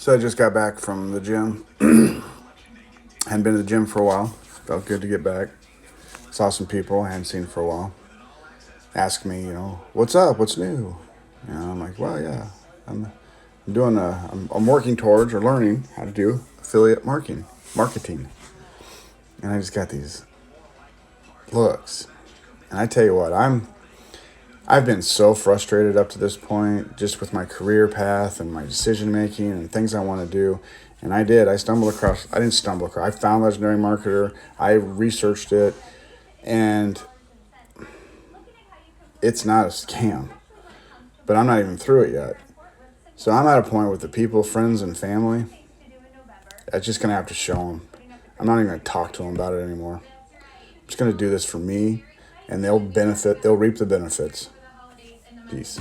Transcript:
So I just got back from the gym. Hadn't been to the gym for a while. Felt good to get back. Saw some people I hadn't seen for a while. Ask me, what's up? What's new? I'm like, well, yeah, I'm I'm working towards or learning how to do affiliate marketing. And I just got these looks. And I tell you what, I've been so frustrated up to this point just with my career path and my decision making and things I want to do. And I did. I didn't stumble across. I found Legendary Marketer. I researched it. And it's not a scam. But I'm not even through it yet. So I'm at a point with the people, friends, and family. I'm just going to have to show them. I'm not even going to talk to them about it anymore. I'm just going to do this for me. And they'll reap the benefits. Peace.